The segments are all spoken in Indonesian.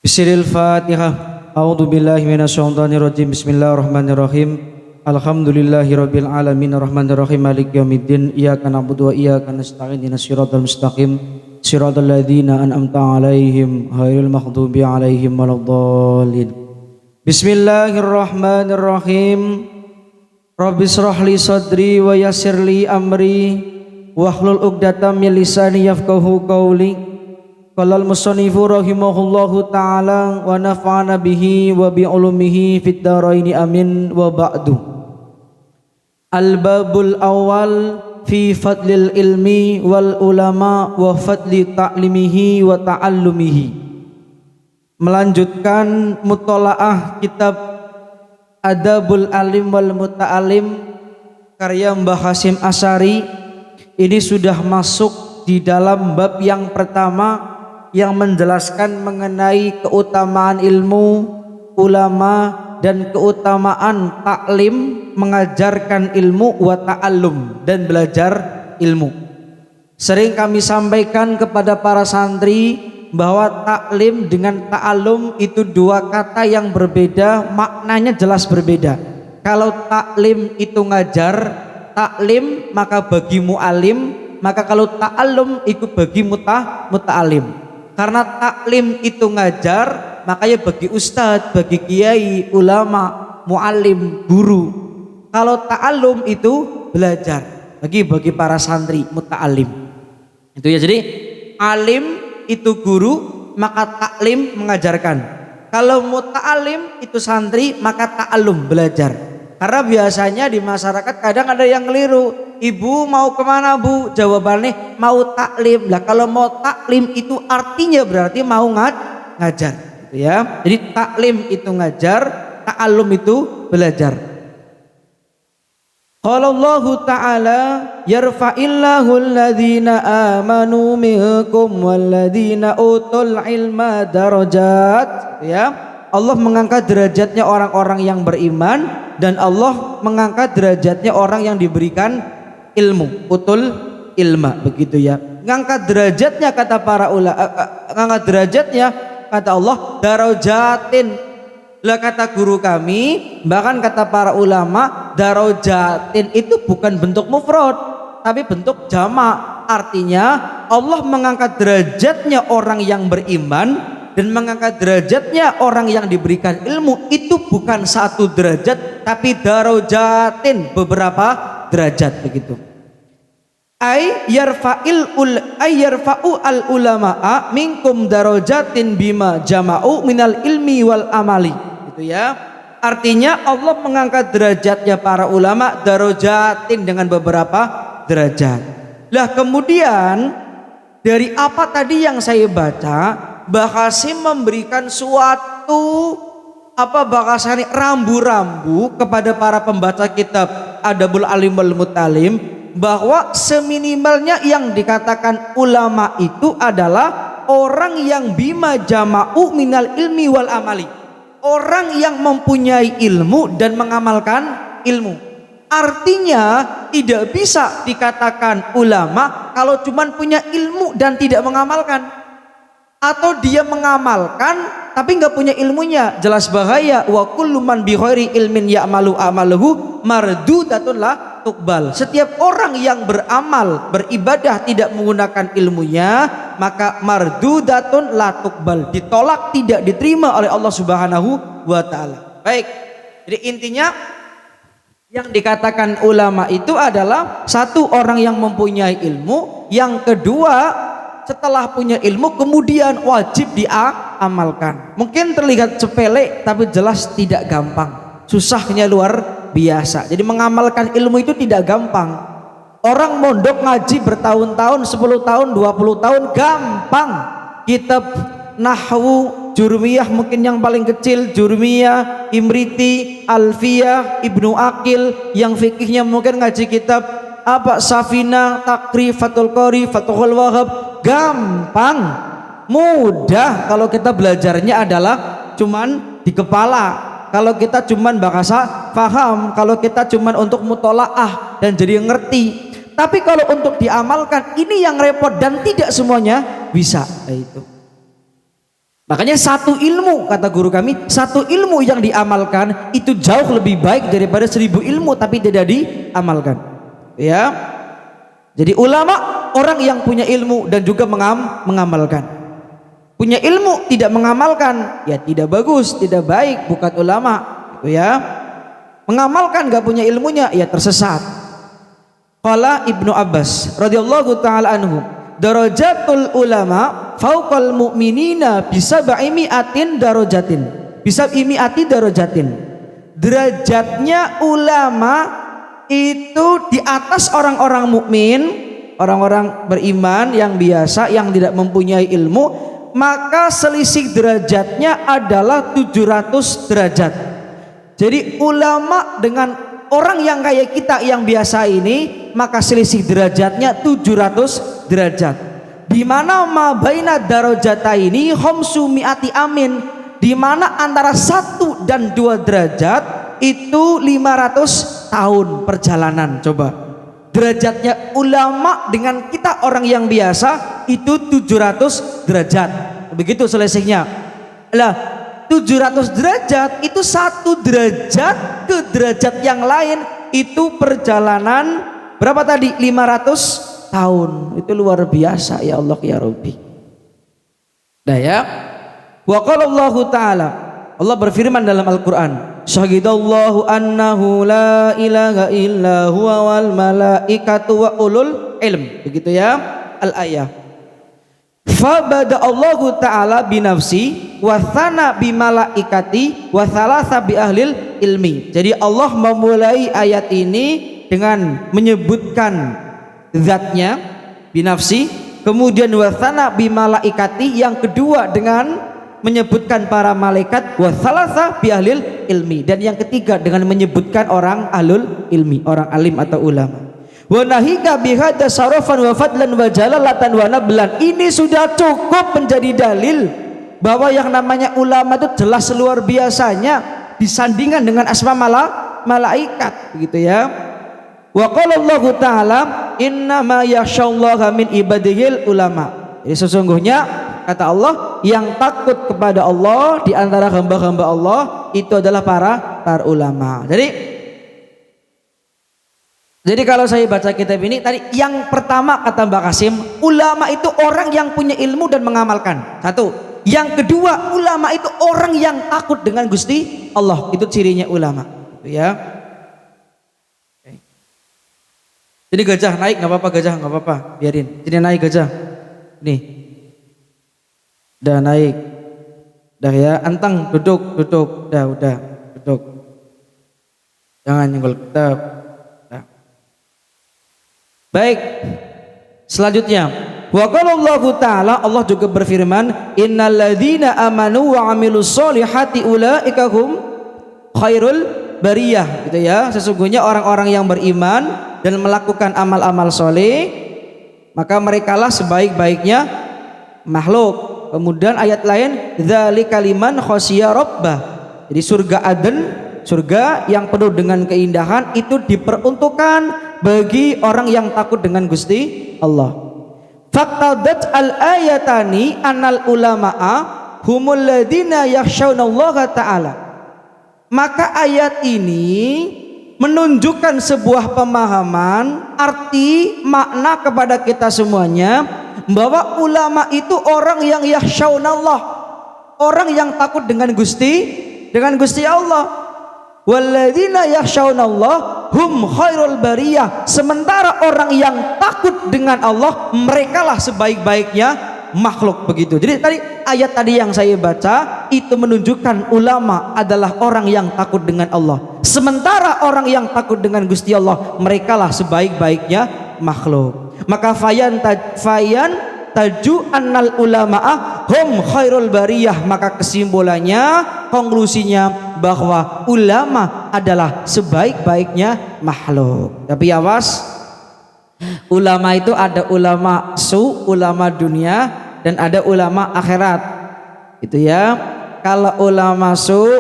Bismillahirrahmanirrahim. A'udzu billahi minasyaitonir rajim. Bismillahirrahmanirrahim. Alhamdulillahirabbil alamin arrahmanirrahim maliki yaumiddin. Iyyaka na'budu wa iyyaka nasta'in. Ihdinas siratal mustaqim. Siratal ladzina an'amta 'alaihim ghairil maghdubi 'alaihim waladdallin. Bismillahirrahmanirrahim. Rabbi shrah li sadri wa yassir li amri wahlul 'uqdatam min lisani yafqahu qawli. Qala al-musannifu rahimahullahu ta'ala wa nafa'ana bihi wa bi ulumihi fid dharaini amin wa ba'du. Al-babul awal fi fadlil ilmi wal ulama wa fadli ta'limihi wa ta'allumihi. Melanjutkan mutolaah kitab Adabul Alim wal Muta'alim karya Mbah Hasyim Asy'ari. Ini sudah masuk di dalam bab yang pertama yang menjelaskan mengenai keutamaan ilmu, ulama, dan keutamaan taklim, mengajarkan ilmu, wa ta'allum, dan belajar ilmu. Sering kami sampaikan kepada para santri bahwa taklim dengan ta'allum itu dua kata yang berbeda, maknanya jelas berbeda. Kalau taklim itu ngajar, taklim maka bagi mu'alim, maka kalau ta'allum itu bagi muta'alim. Karena taklim itu ngajar, makanya bagi ustadz, bagi kiai, ulama, muallim, guru. Kalau ta'allum itu belajar, bagi para santri, muta'alim. Itu ya, jadi alim itu guru, maka taklim mengajarkan. Kalau muta'alim itu santri, maka ta'allum belajar. Karena biasanya di masyarakat kadang ada yang keliru. Ibu mau kemana bu? Jawabannya mau taklim. Lah kalau mau taklim itu artinya berarti mau ngajar, gitu ya. Jadi taklim itu ngajar, ta'allum itu belajar. Qala Allah Ta'ala yarfa'illahu alladhina amanu minkum walladhina utul ilma darajat, ya. Allah mengangkat derajatnya orang-orang yang beriman dan Allah mengangkat derajatnya orang yang diberikan ilmu, utul ilma, begitu ya. Ngangkat derajatnya kata para ulama, ngangkat derajatnya kata Allah darajatin. Lah kata guru kami, bahkan kata para ulama, darajatin itu bukan bentuk mufrad tapi bentuk jamak. Artinya Allah mengangkat derajatnya orang yang beriman dan mengangkat derajatnya orang yang diberikan ilmu itu bukan satu derajat tapi darajatin, beberapa derajat, begitu. Yarfa'u al ulama'a minkum darajatin bima jama'u minal ilmi wal amali, gitu ya. Artinya Allah mengangkat derajatnya para ulama darajatin dengan beberapa derajat. Lah kemudian dari apa tadi yang saya baca, Mbah Hasyim memberikan suatu bahasanya rambu-rambu kepada para pembaca kitab Adabul Alim wal Muta'alim, bahwa seminimalnya yang dikatakan ulama itu adalah orang yang bima jama'u minal ilmi wal amali, orang yang mempunyai ilmu dan mengamalkan ilmu. Artinya tidak bisa dikatakan ulama kalau cuman punya ilmu dan tidak mengamalkan. Atau dia mengamalkan tapi nggak punya ilmunya, jelas bahaya. Wa kullu man bi ghairi ilmin ya'malu amaluhu mardudatun la tuqbal. Setiap orang yang beramal, beribadah tidak menggunakan ilmunya, maka mardudatun la tuqbal, ditolak, tidak diterima oleh Allah Subhanahu wa taala. Baik. Jadi intinya yang dikatakan ulama itu adalah satu, orang yang mempunyai ilmu, yang kedua setelah punya ilmu kemudian wajib diamalkan. Mungkin terlihat sepele tapi jelas tidak gampang, susahnya luar biasa. Jadi mengamalkan ilmu itu tidak gampang. Orang mondok ngaji bertahun-tahun, 10 tahun, 20 tahun gampang. Kitab nahwu, jurmiyah mungkin yang paling kecil, jurmiyah, imriti, alfiyah, ibnu akil. Yang fikihnya mungkin ngaji kitab Safina, Takrif, Fathul Qori, Fathul Wahab, gampang, mudah kalau kita belajarnya adalah cuman di kepala. Kalau kita cuman bahasa faham, kalau kita cuman untuk mutolaah dan jadi ngerti. Tapi kalau untuk diamalkan ini yang repot dan tidak semuanya bisa. Itu. Makanya satu ilmu, kata guru kami, satu ilmu yang diamalkan itu jauh lebih baik daripada 1000 ilmu tapi tidak diamalkan. Ya. Jadi ulama orang yang punya ilmu dan juga mengamalkan. Punya ilmu tidak mengamalkan, ya tidak bagus, tidak baik, bukan ulama. Ya. Mengamalkan gak punya ilmunya, ya tersesat. Qala Ibnu Abbas radhiyallahu taala anhu, darajatul ulama fauqal mu'minina bisab'imi'atin darajatin. Bisab'imi'ati darajatin. Derajatnya ulama itu di atas orang-orang mukmin, orang-orang beriman yang biasa yang tidak mempunyai ilmu, maka selisih derajatnya adalah 700 derajat. Jadi ulama dengan orang yang kayak kita yang biasa ini, maka selisih derajatnya 700 derajat. Di mana ma baina darajata ini khamsu mi'ati amin, di mana antara 1 dan 2 derajat itu 500 tahun perjalanan. Coba derajatnya ulama dengan kita orang yang biasa itu 700 derajat. Begitu selisihnya. Lah 700 derajat itu 1 derajat ke derajat yang lain itu perjalanan berapa tadi? 500 tahun. Itu luar biasa ya Allah ya Rabbi. Nah ya. Wa qala Allah Ta'ala, Allah berfirman dalam Al-Qur'an, syahidallahu annahu la ilaha illa huwa wal malaikatu wa ulul ilm. Begitu ya al-ayah. Fa bada Allahu Ta'ala binafsi wa thana bi malaikati wa thalatha bi ahlil ilmi. Jadi Allah memulai ayat ini dengan menyebutkan zatnya binafsi, kemudian wa thana bi malaikati, yang kedua dengan menyebutkan para malaikat, wa thalatha bi ahlil ilmi, dan yang ketiga dengan menyebutkan orang ahlul ilmi, orang alim atau ulama. Wa nahika bihadza sarafan wa fadlan wa jalalatan wa nablan. Ini sudah cukup menjadi dalil bahwa yang namanya ulama itu jelas luar biasanya disandingkan dengan asma malaikat, begitu ya. Wa qala Allah Ta'ala inna ma yakhsyallaha min ibadihil ulama. Jadi sesungguhnya kata Allah yang takut kepada Allah di antara hamba-hamba Allah itu adalah para ulama. Jadi kalau saya baca kitab ini tadi, yang pertama kata Mbak Kasim, ulama itu orang yang punya ilmu dan mengamalkan. Satu. Yang kedua, ulama itu orang yang takut dengan Gusti Allah. Itu cirinya ulama. Ya. Jadi gajah naik nggak apa-apa, gajah nggak apa-apa, biarin. Jadi naik gajah. Nih. Udah naik. Udah ya, anteng duduk. Udah, duduk. Jangan nyenggol kitab. Baik, selanjutnya wa qala Allah Ta'ala, Allah juga berfirman innalladzina amanu wa amilus solihati ulaika hum khairul bariyah, gitu ya. Sesungguhnya orang-orang yang beriman dan melakukan amal-amal soleh, maka merekalah sebaik-baiknya makhluk. Kemudian ayat lain dzalika liman khasyiya rabbah. Jadi surga Aden, surga yang penuh dengan keindahan itu diperuntukkan bagi orang yang takut dengan Gusti Allah. Faqtadat al-ayatani anal ulama'a humul ladina yakhshawnallaha ta'ala. Maka ayat ini menunjukkan sebuah pemahaman, arti, makna kepada kita semuanya bahwa ulama itu orang yang yakhshawnallah, orang yang takut dengan Gusti Allah. Walladzina yakhshawnallah hum khairul bariyah. Sementara orang yang takut dengan Allah, merekalah sebaik-baiknya makhluk, begitu. Jadi tadi ayat tadi yang saya baca itu menunjukkan ulama adalah orang yang takut dengan Allah. Sementara orang yang takut dengan Gusti Allah, merekalah sebaik-baiknya makhluk. Maka fayan taju annal ulama'a hum khairul bariyah. Maka kesimpulannya, konklusinya bahwa ulama adalah sebaik-baiknya makhluk. Tapi awas, ulama itu ada ulama ulama dunia dan ada ulama akhirat, gitu ya. Kalau ulama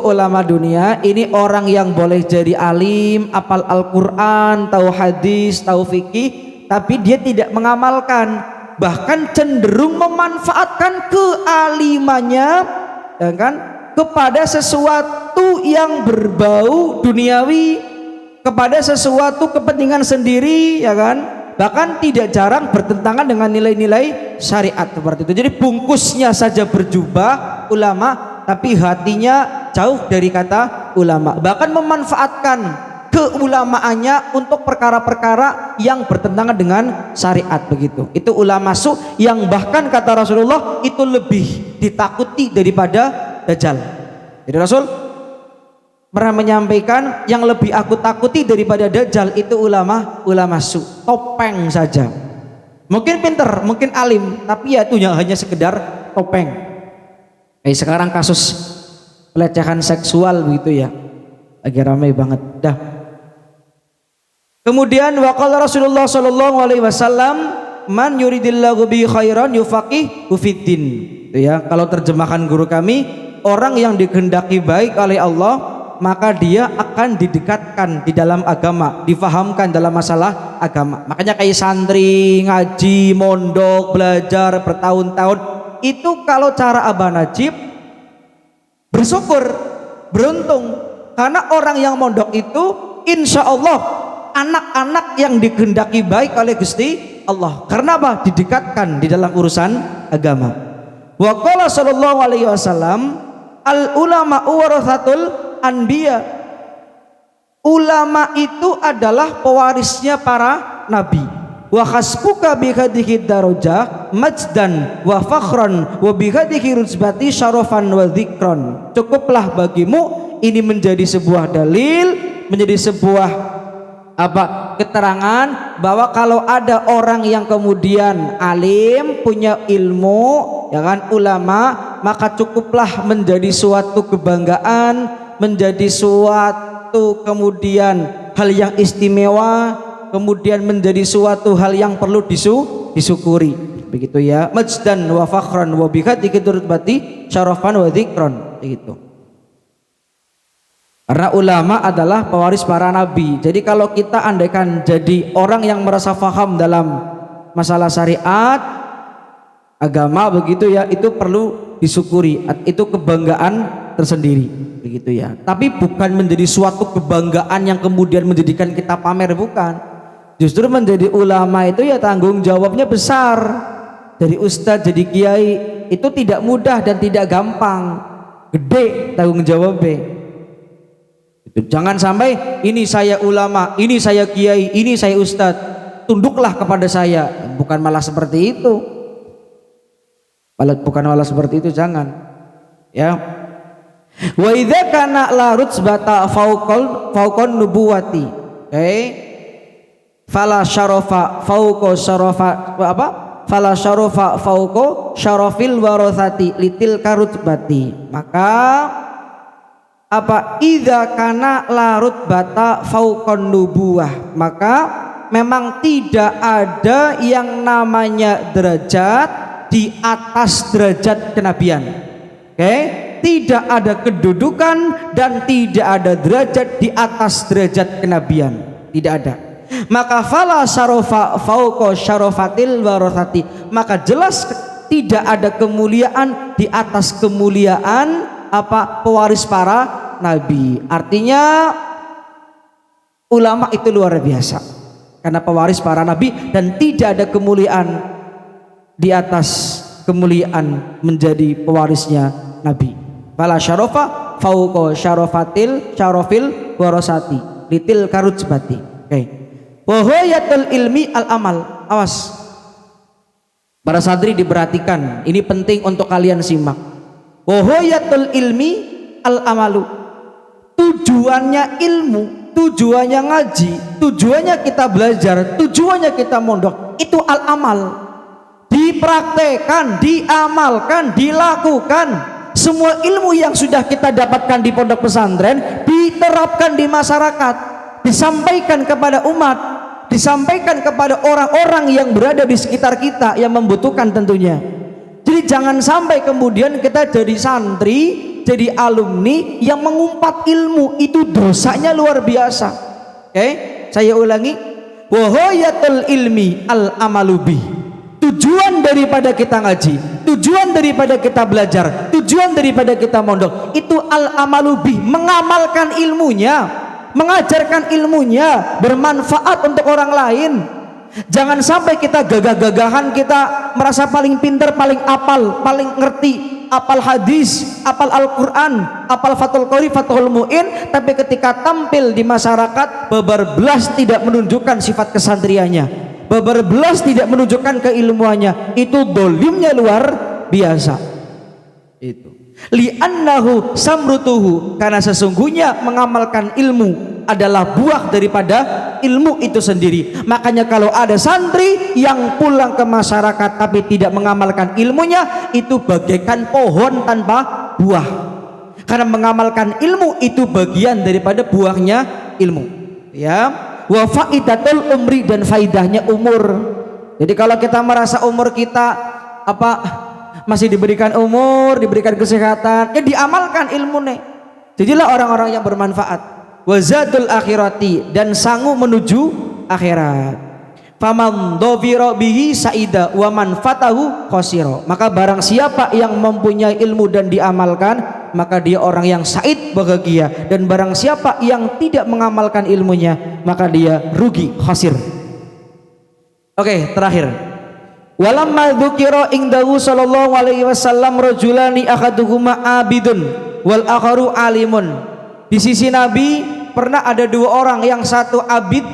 ulama dunia ini orang yang boleh jadi alim, apal Al-Quran, tahu hadis, tahu fikih, tapi dia tidak mengamalkan, bahkan cenderung memanfaatkan kealimannya ya kan, kepada sesuatu yang berbau duniawi, kepada sesuatu kepentingan sendiri, ya kan, bahkan tidak jarang bertentangan dengan nilai-nilai syariat seperti itu. Jadi bungkusnya saja berjubah ulama, tapi hatinya jauh dari kata ulama, bahkan memanfaatkan keulamaannya untuk perkara-perkara yang bertentangan dengan syariat begitu. Itu ulama su yang bahkan kata Rasulullah itu lebih ditakuti daripada Dajjal. Jadi Rasul pernah menyampaikan yang lebih aku takuti daripada Dajjal itu ulama su, topeng saja. Mungkin pinter, mungkin alim, tapi ya itu hanya sekedar topeng. Sekarang kasus pelecehan seksual begitu ya, lagi ramai banget dah. Kemudian waqala Rasulullah sallallahu alaihi wasallam, man yuridillahu bi khairan yufaqihu fiddin. Itu ya, kalau terjemahan guru kami, orang yang dikehendaki baik oleh Allah maka dia akan didekatkan di dalam agama, difahamkan dalam masalah agama. Makanya kayak santri ngaji, mondok, belajar bertahun-tahun, itu kalau cara Abah Najib bersyukur, beruntung, karena orang yang mondok itu insya Allah anak-anak yang dikehendaki baik oleh Gusti Allah. Karena apa? Didekatkan di dalam urusan agama. Wa qala sallallahu alaihi wasallam, al ulama warathatul anbiya. Ulama itu adalah pewarisnya para nabi. Wa hasbuka bi hadhihi darajah majdan wa fakhran wa bi hadhihi rutbati syarafan wa dzikran. Cukuplah bagimu ini menjadi sebuah dalil, menjadi sebuah keterangan bahwa kalau ada orang yang kemudian alim, punya ilmu, ya kan, ulama, maka cukuplah menjadi suatu kebanggaan, menjadi suatu kemudian hal yang istimewa, kemudian menjadi suatu hal yang perlu disyukuri begitu ya. Majdan wa fakhran wa bihadiki turutbati syarafan wa dzikran begitu. Karena ulama adalah pewaris para nabi. Jadi kalau kita andaikan jadi orang yang merasa faham dalam masalah syariat agama begitu ya, itu perlu disyukuri, itu kebanggaan tersendiri begitu ya. Tapi bukan menjadi suatu kebanggaan yang kemudian menjadikan kita pamer, bukan. Justru menjadi ulama itu ya tanggung jawabnya besar. Dari ustadz jadi kiai itu tidak mudah dan tidak gampang, gede tanggung jawabnya. Jangan sampai ini saya ulama, ini saya kiai, ini saya ustadz, tunduklah kepada saya. Bukan malah seperti itu. Bukan malah seperti itu, jangan. Ya. Wa idza kana la rutsbata fauqan nubuwati. Fala syarafa fauqa syarafa Fala syarafa fauqa syarafil warathati litil karutbati. Maka idza kana la rutbata fauqan nubuwah, maka memang tidak ada yang namanya derajat di atas derajat kenabian. Tidak ada kedudukan dan tidak ada derajat di atas derajat kenabian, tidak ada. Maka fala syarafa fauqa syarafatil warathati, maka jelas tidak ada kemuliaan di atas kemuliaan pewaris para nabi. Artinya ulama itu luar biasa karena pewaris para nabi, dan tidak ada kemuliaan di atas kemuliaan menjadi pewarisnya nabi. Fala syarafa fauqa syarafil warasati litil karujbati. Wa hayatul ilmi al amal. Awas para santri, diperhatikan, ini penting untuk kalian simak. Wahoyatul ilmi al amalu, tujuannya ilmu, tujuannya ngaji, tujuannya kita belajar, tujuannya kita mondok, itu al amal, dipraktekan, diamalkan, dilakukan. Semua ilmu yang sudah kita dapatkan di pondok pesantren diterapkan di masyarakat, disampaikan kepada umat, disampaikan kepada orang-orang yang berada di sekitar kita yang membutuhkan tentunya. Jadi jangan sampai kemudian kita jadi santri, jadi alumni yang mengumpat ilmu, itu dosanya luar biasa. Saya ulangi, wahoyatul ilmi al amalubi, Tujuan daripada kita ngaji, tujuan daripada kita belajar, tujuan daripada kita mondok itu al-amalu bih, mengamalkan ilmunya, mengajarkan ilmunya, bermanfaat untuk orang lain. Jangan sampai kita gagah-gagahan, kita merasa paling pintar, paling apal, paling ngerti, apal hadis, apal Al-Quran, apal Fathul Qori, Fathul Mu'in, tapi ketika tampil di masyarakat babar belas tidak menunjukkan sifat kesantriannya, babar belas tidak menunjukkan keilmuannya. Itu dolimnya luar biasa. Itu li'annahu samrutuhu, karena sesungguhnya mengamalkan ilmu adalah buah daripada ilmu itu sendiri. Makanya kalau ada santri yang pulang ke masyarakat tapi tidak mengamalkan ilmunya, itu bagaikan pohon tanpa buah. Karena mengamalkan ilmu itu bagian daripada buahnya ilmu, ya. Wa faidatul umri, dan faidahnya umur. Jadi kalau kita merasa umur kita masih diberikan umur, diberikan kesehatan, ya diamalkan ilmu nih. Jadilah orang-orang yang bermanfaat. Wazadul akhirati, dan sangu menuju akhirat. Faman dhafira bihi saida wa man fatahu khasira. Maka barang siapa yang mempunyai ilmu dan diamalkan, maka dia orang yang said, bahagia. Dan barang siapa yang tidak mengamalkan ilmunya, maka dia rugi, khasir. Oke, terakhir. Walamma dzukira indahu sallallahu alaihi wasallam rajulani ahaduhuma abidun wal akharu alimun. Di sisi Nabi pernah ada dua orang, yang satu abid,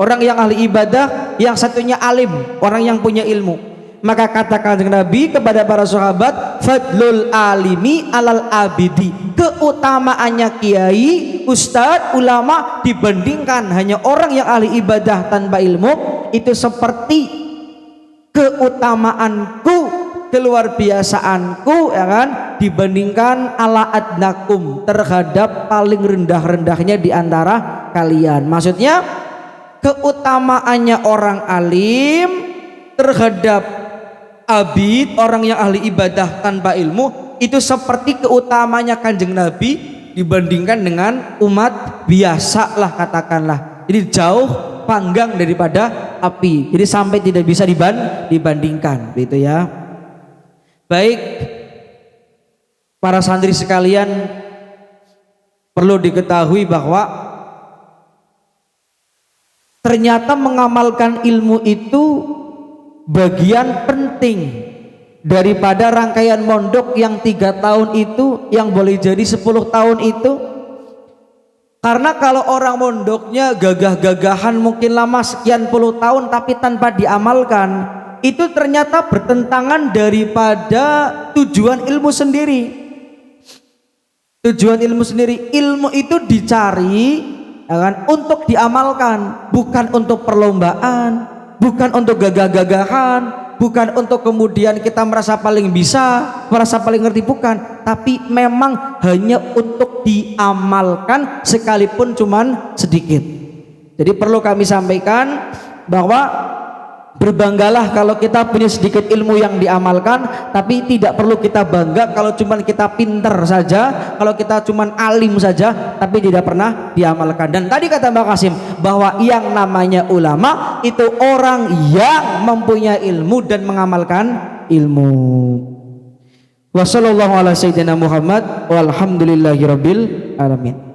orang yang ahli ibadah, yang satunya alim, orang yang punya ilmu. Maka katakan Nabi kepada para sahabat, fadlul alimi alal abidi, keutamaannya kiai, ustadz, ulama dibandingkan hanya orang yang ahli ibadah tanpa ilmu, itu seperti keutamaanku, keluar biasaanku, ya kan, dibandingkan ala adnakum, terhadap paling rendah-rendahnya di antara kalian. Maksudnya keutamaannya orang alim terhadap abid, orang yang ahli ibadah tanpa ilmu, itu seperti keutamanya Kanjeng Nabi dibandingkan dengan umat biasa lah, katakanlah. Jadi jauh panggang daripada api, jadi sampai tidak bisa dibandingkan, gitu ya. Baik, para santri sekalian, perlu diketahui bahwa ternyata mengamalkan ilmu itu bagian penting daripada rangkaian mondok yang 3 tahun itu, yang boleh jadi 10 tahun itu. Karena kalau orang mondoknya gagah-gagahan mungkin lama sekian puluh tahun tapi tanpa diamalkan, itu ternyata bertentangan daripada tujuan ilmu sendiri. Tujuan ilmu sendiri, ilmu itu dicari, ya kan, untuk diamalkan, bukan untuk perlombaan, bukan untuk gagah-gagahan, bukan untuk kemudian kita merasa paling bisa, merasa paling ngerti, bukan, tapi memang hanya untuk diamalkan sekalipun cuman sedikit. Jadi perlu kami sampaikan bahwa berbanggalah kalau kita punya sedikit ilmu yang diamalkan, tapi tidak perlu kita bangga kalau cuman kita pinter saja, kalau kita cuman alim saja tapi tidak pernah diamalkan. Dan tadi kata Mbak Kasim bahwa yang namanya ulama itu orang yang mempunyai ilmu dan mengamalkan ilmu. Wassallallahu ala sayyidina Muhammad walhamdulillahirabbil alamin.